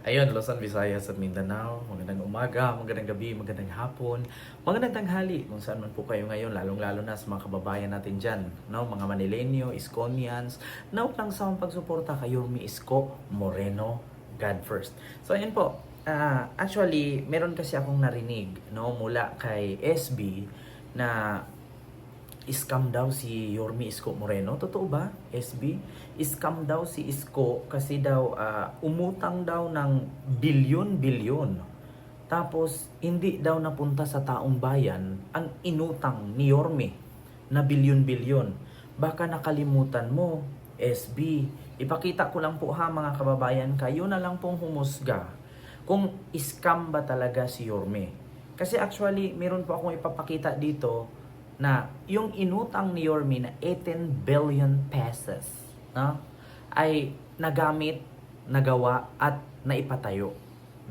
Ayun, Luzon, Visayas at Mindanao. Magandang umaga, magandang gabi, magandang hapon, magandang tanghali kung saan man po kayo ngayon, lalong-lalo na sa mga kababayan natin dyan, no? Mga Manileño, Iskonians, nautang sa pagsuporta kay Yorme Isko Moreno, God first. So ayun po, actually, meron kasi akong narinig, no, mula kay SB na scam daw si Yorme Isko Moreno. Totoo ba, SB? Scam daw si Isko kasi daw umutang daw ng bilyon-bilyon. Tapos hindi daw napunta sa taong bayan ang inutang ni Yorme na bilyon-bilyon. Baka nakalimutan mo, SB. Ipakita ko lang po ha mga kababayan, kayo na lang pong humusga kung scam ba talaga si Yorme. Kasi actually, meron po akong ipapakita dito na yung inutang ni Yorme na 18 billion pesos, no, ay nagamit, nagawa at naipatayo,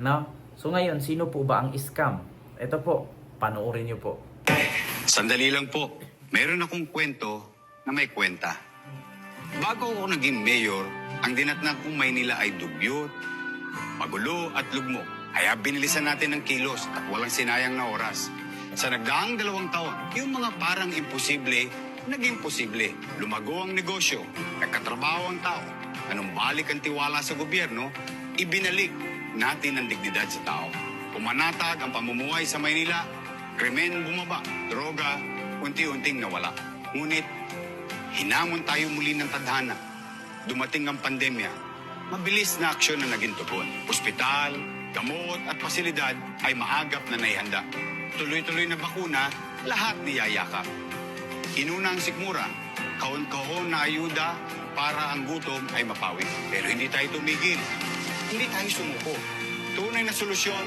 no? So ngayon, sino po ba ang scam? Ito po, panoorin niyo po. Sandali lang po. Meron akong kwento na may kwenta. Bago ako naging mayor, ang dinatnan kong Maynila ay dugyot, magulo at lugmo. Kaya binilisan natin ng kilos at walang sinayang na oras. Sa nagdaang 2 taon, yung mga parang imposible, naging posible. Lumago ang negosyo, nagkatrabaho ang tao. Anong balik ang tiwala sa gobyerno, ibinalik natin ang dignidad sa tao. Pumanatag ang pamumuhay sa Maynila, krimen bumaba, droga, unti-unting nawala. Ngunit, hinamon tayo muli ng tadhana. Dumating ang pandemya, mabilis na aksyon na naging tugon. Ospital, gamot at pasilidad ay maagap na naihanda. Tuloy-tuloy na bakuna, lahat niyayakap. Inuna ang sikmura, kahon-kahon na ayuda para ang gutom ay mapawi. Pero hindi tayo tumigil. Hindi tayo sumuko. Tunay na solusyon,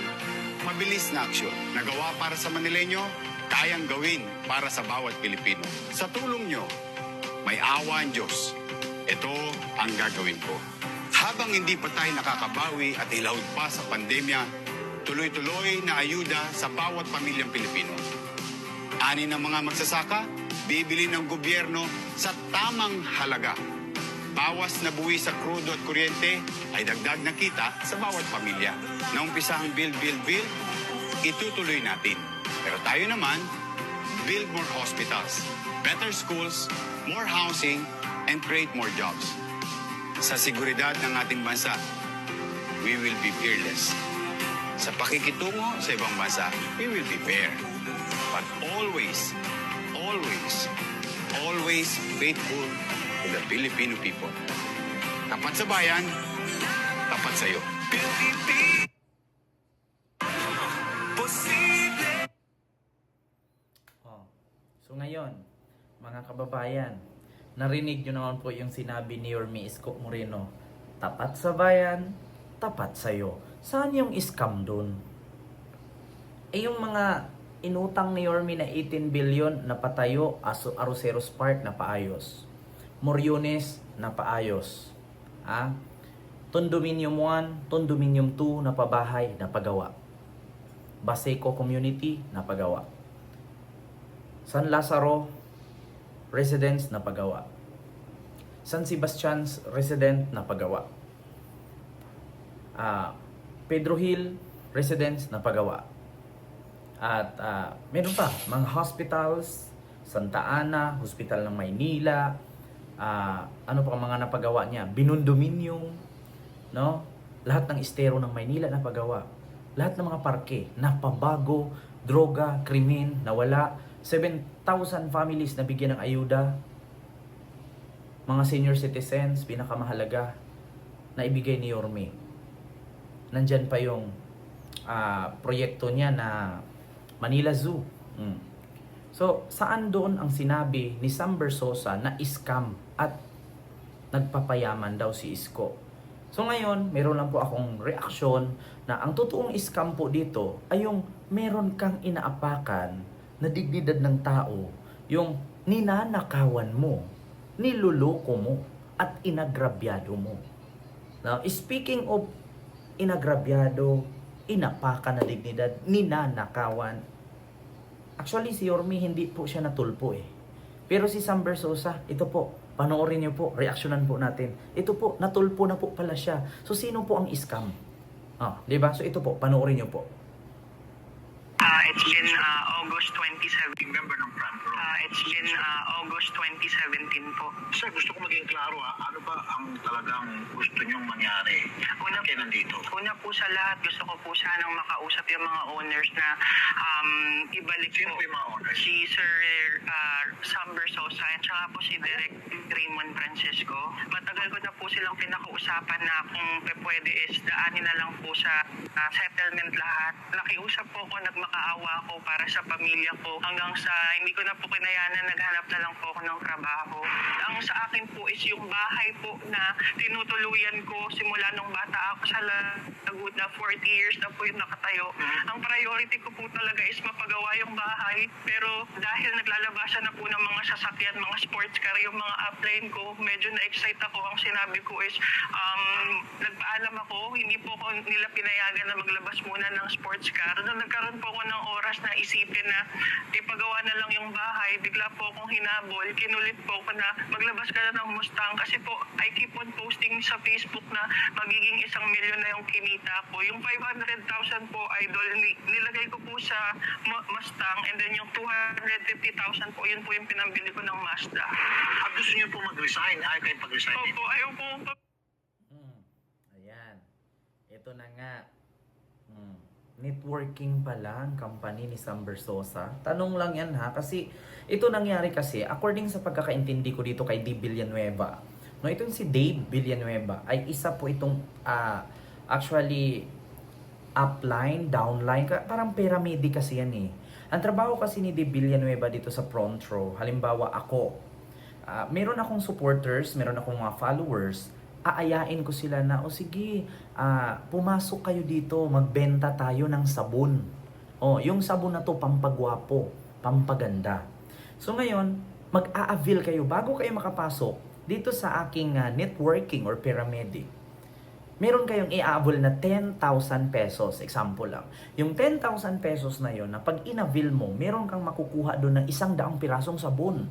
mabilis na aksyon. Nagawa para sa Manileño, kayang gawin para sa bawat Pilipino. Sa tulong nyo, may awa ang Diyos. Ito ang gagawin ko. Habang hindi pa tayo nakakabawi at ilahod pa sa pandemya, tuloy-tuloy na ayuda sa bawat pamilyang Pilipino. Ani ng mga magsasaka, bibili ng gobyerno sa tamang halaga. Bawas na buwi sa krudo at kuryente ay dagdag na kita sa bawat pamilya. Naumpisa ang build, itutuloy natin. Pero tayo naman, build more hospitals, better schools, more housing, and create more jobs. Sa seguridad ng ating bansa, we will be fearless. Sa pakikitungo sa ibang bansa, we will be fair. But always, always, always faithful to the Filipino people. Tapat sa bayan, tapat sa iyo. Oh. So ngayon, mga kababayan, narinig nyo naman po yung sinabi ni Yorme Isko Moreno. Tapat sa bayan, tapat sa'yo. Saan yung scam dun? Yung mga inutang ni Yorme na 18 billion na patayo, Aroseros Park na paayos. Moriones na paayos. Condominium 1, Condominium 2 na pabahay na pagawa. Baseco Community na pagawa. San Lazaro Residence na pagawa. San Sebastian's Residence na pagawa. Pedro Hill Residence na pagawa. At meron pa mga hospitals, Santa Ana, Hospital ng Maynila, ano pa ang mga napagawa niya? Binondominium, no? Lahat ng estero ng Maynila napagawa. Lahat ng mga parke napabago, droga, krimen nawala. 7,000 families na bigyan ng ayuda. Mga senior citizens, pinakamahalaga na ibigay ni Yorme. Nandyan pa yung proyekto niya na Manila Zoo. So, saan doon ang sinabi ni Sam Bersosa na scam at nagpapayaman daw si Isko? So ngayon, meron lang po akong reaksyon na ang totoong scam po dito ay yung meron kang inaapakan na dignidad ng tao, yung ninanakawan mo, niluloko mo, at inagrabyado mo. Now, speaking of inagrabyado, inapakan na dignidad, ninanakawan. Actually, si Yorme hindi po siya natulpo eh. Pero si Sam Bersosa, ito po, panoorin niyo po, reaksyonan po natin. Ito po, natulpo na po pala siya. So, sino po ang scam? Di ba? So ito po, panoorin niyo po. It's been August 27. Member ng front row. It's been August 2017 po. Sir, gusto ko maging klaro ano ba ang talagang gusto niyong mangyari? Una, Kaya nandito. una po sa lahat, gusto ko po sanang makausap yung mga owners na ibalik Sino po po yung mga owners? si Sir Sam Bersosa at saka po si Direk Raymond Francisco. Matagal ko na po silang pinakausapan na kung pwede is daanin na lang po sa settlement lahat. Nakiusap po ako, nagmakaawa ko para sa pamilya ko hanggang sa hindi ko na po kinayanan, naghanap na lang po ako ng trabaho. Ang sa akin po is yung bahay po na tinutuluyan ko simula nung bata ako sa Laguna, 40 years na po yung nakatayo. Ang priority ko po talaga is mapagawa yung bahay, pero dahil naglalabasan na po ng mga sasakyan, mga sports car, yung mga upline ko, medyo na-excite ako. Ang sinabi ko is, nagpaalam ako, hindi po ako nila pinayagan na maglabas muna ng sports car. Nung nagkaroon po ako ng oras na isipin na ipagawa na lang yung bahay, bigla po akong hinabol, kinulit po ako na maglabas ka na ng Mustang kasi po I keep on posting sa Facebook na magiging 1 milyon na yung kinita ko. Yung 500,000 po, idol, nilagay ko po sa Mustang, and then yung 250,000 po, yun po yung pinambili ko ng Mazda. At gusto niyo po mag-resign? Ayaw kayong pag-resign? Opo, ayaw po Ayan. Ito na nga. Networking pala ang company ni Sam Bersosa. Tanong lang yan ha. Kasi ito nangyari kasi, according sa pagkakaintindi ko dito kay Dave Villanueva. No, itong si Dave Villanueva ay isa po itong actually upline, downline. Parang paramedic kasi yan eh. Ang trabaho kasi ni Dave Villanueva dito sa front row, halimbawa ako, meron akong supporters, meron akong mga followers, aayain ko sila na, o sige, pumasok kayo dito, magbenta tayo ng sabon. Yung sabon na to pampagwapo, pampaganda. So ngayon, mag-a-avail kayo bago kayo makapasok dito sa aking networking or paramedic. Meron kayong i-avail na 10,000 pesos, example lang. Yung 10,000 pesos na yon, na pag in-avail mo, meron kang makukuha doon ng 100 pirasong sabon.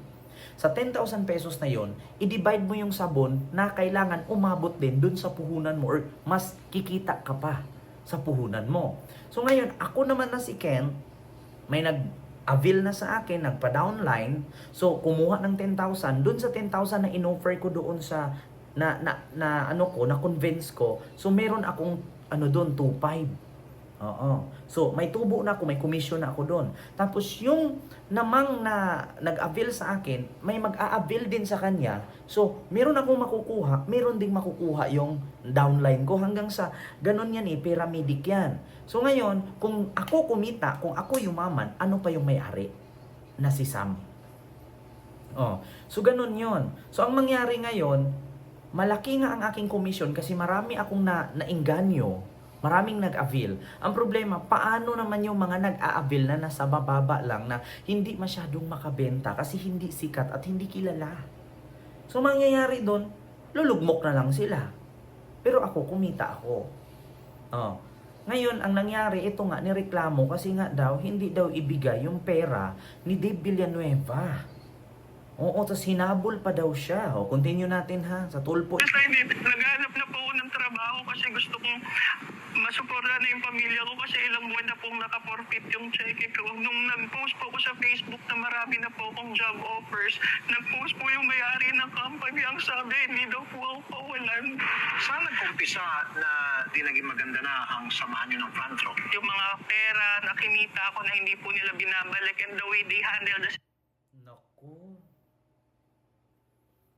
Sa 10,000 pesos na yon, i-divide mo yung sabon na kailangan umabot din dun sa puhunan mo or mas kikita ka pa sa puhunan mo. So ngayon, ako naman na si Ken, may nag-avail na sa akin, nagpa-downline. So kumuha ng 10,000, dun sa 10,000 na in-offer ko doon sa na-convince ko. So meron akong doon 2,500. So, may tubo na ako, may commission na ako doon. Tapos, yung namang na nag-avail sa akin, may mag-a-avail din sa kanya. So, meron akong makukuha, meron ding makukuha yung downline ko. Hanggang sa, ganun yan eh, paramedic yan. So, ngayon, kung ako kumita, kung ako yumaman, ano pa yung may-ari? Na si Sam. So, ganun yon. So, ang mangyari ngayon, malaki nga ang aking commission kasi marami akong nainganyo. Maraming nag-avail. Ang problema, paano naman yung mga nag-a-avail na nasa bababa lang na hindi masyadong makabenta kasi hindi sikat at hindi kilala. So, mangyayari doon, lulugmok na lang sila. Pero ako, kumita ako. Ngayon, ang nangyari, ito nga, nireklamo kasi nga daw, hindi daw ibigay yung pera ni Dave Villanueva. Tapos hinabol pa daw siya. Continue natin ha, sa tulpo. Naghanap na po ako ng trabaho kasi gusto kong masuporta na yung pamilya ko kasi ilang buwan na pong naka-forfeit yung cheque ko. Nung nag-post po ko sa Facebook na marami na po akong job offers, nag-post po yung may-ari ng company. Ang sabi, hindi daw po ako pawalan. Saan nag-umpisa na di naging maganda na ang samahan niyo ng front row? Yung mga pera na kinita ko na hindi po nila binabalik and the way they handle the Naku.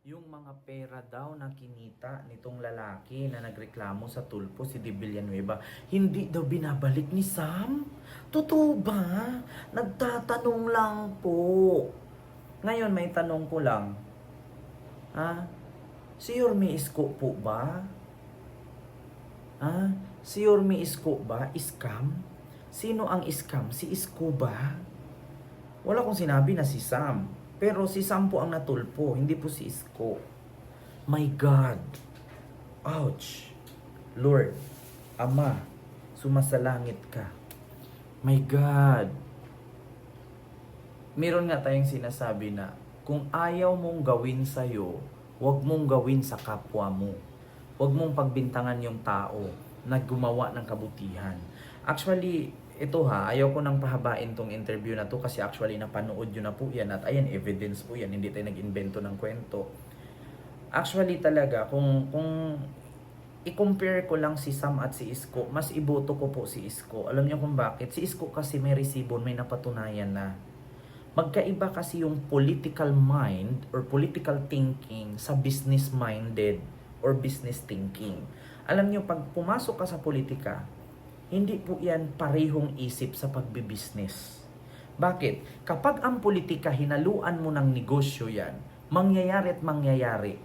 Yung mga pera daw na kinita nitong lalaki na nagreklamo sa tulpo, si Dave Villanueva, hindi daw binabalik ni Sam? Totoo ba? Nagtatanong lang po. Ngayon may tanong ko lang. Si Yorme Isko po ba? Si Yorme Isko ba? Scam? Sino ang scam? Si Isko ba? Wala kong sinabi na si Sam. Pero si Sam po ang natulpo, hindi po si Isko. My God. Ouch. Lord, Ama, sumasalangit ka. My God. Meron nga tayong sinasabi na, kung ayaw mong gawin sa'yo, huwag mong gawin sa kapwa mo. Huwag mong pagbintangan yung tao na gumawa ng kabutihan. Actually, ito ayaw ko nang pahabain tong interview na to kasi actually napanood yun na po yan at ayan, evidence po yan, hindi tayo nag-invento ng kwento. Actually talaga, kung i-compare ko lang si Sam at si Isko, mas iboto ko po si Isko. Alam niyo kung bakit? Si Isko kasi may resibo, may napatunayan na. Magkaiba kasi yung political mind or political thinking sa business minded or business thinking. Alam niyo, pag pumasok ka sa politika, hindi po yan parehong isip sa pagbibusiness. Bakit? Kapag ang politika hinaluan mo ng negosyo yan, mangyayari at mangyayari,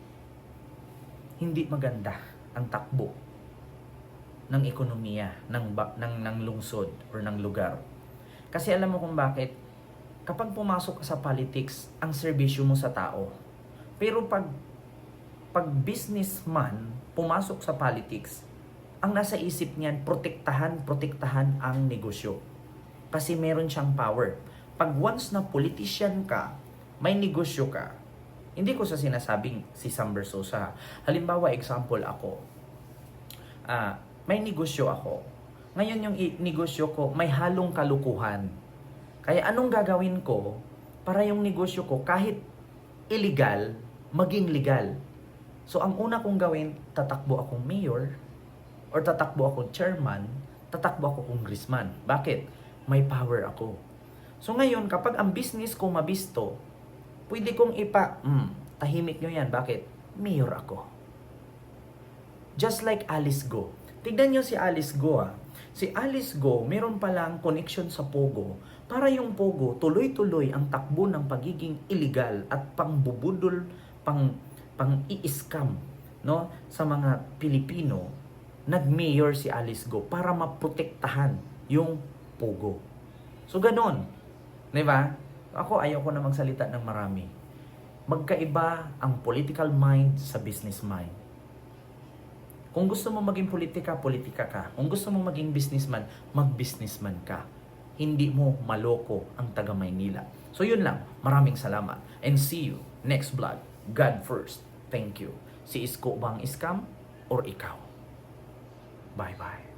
hindi maganda ang takbo ng ekonomiya, ng lungsod or ng lugar. Kasi alam mo kung bakit? Kapag pumasok ka sa politics, ang serbisyo mo sa tao. Pero pag businessman pumasok sa politics, ang nasa isip niyan, protektahan ang negosyo. Kasi meron siyang power. Pag once na politician ka, may negosyo ka, hindi ko sa sinasabing si Sam Bersosa. Halimbawa, example ako. May negosyo ako. Ngayon yung negosyo ko, may halong kalukuhan. Kaya anong gagawin ko para yung negosyo ko kahit illegal, maging legal? So ang una kong gawin, tatakbo akong mayor, or tatakbo akong chairman, tatakbo ako congressman. Bakit? May power ako. So ngayon, kapag ang business ko mabisto, pwede kong tahimik nyo yan. Bakit? Mayor ako. Just like Alice Go. Tignan nyo si Alice Go Si Alice Go, meron palang connection sa Pogo para yung Pogo tuloy-tuloy ang takbo ng pagiging illegal at pangbubudol, pang-i-scam, no, sa mga Pilipino. Nag-mayor si Alice Go para maprotektahan yung Pogo. So ganon, 'di ba? Ako ayaw ko na magsalita ng marami. Magkaiba ang political mind sa business mind. Kung gusto mo maging politika ka. Kung gusto mo maging businessman, mag-businessman ka. Hindi mo maloko ang taga Maynila. So yun lang. Maraming salamat. And see you next vlog. God first. Thank you. Si Isko bang scam or ikaw? Bye-bye.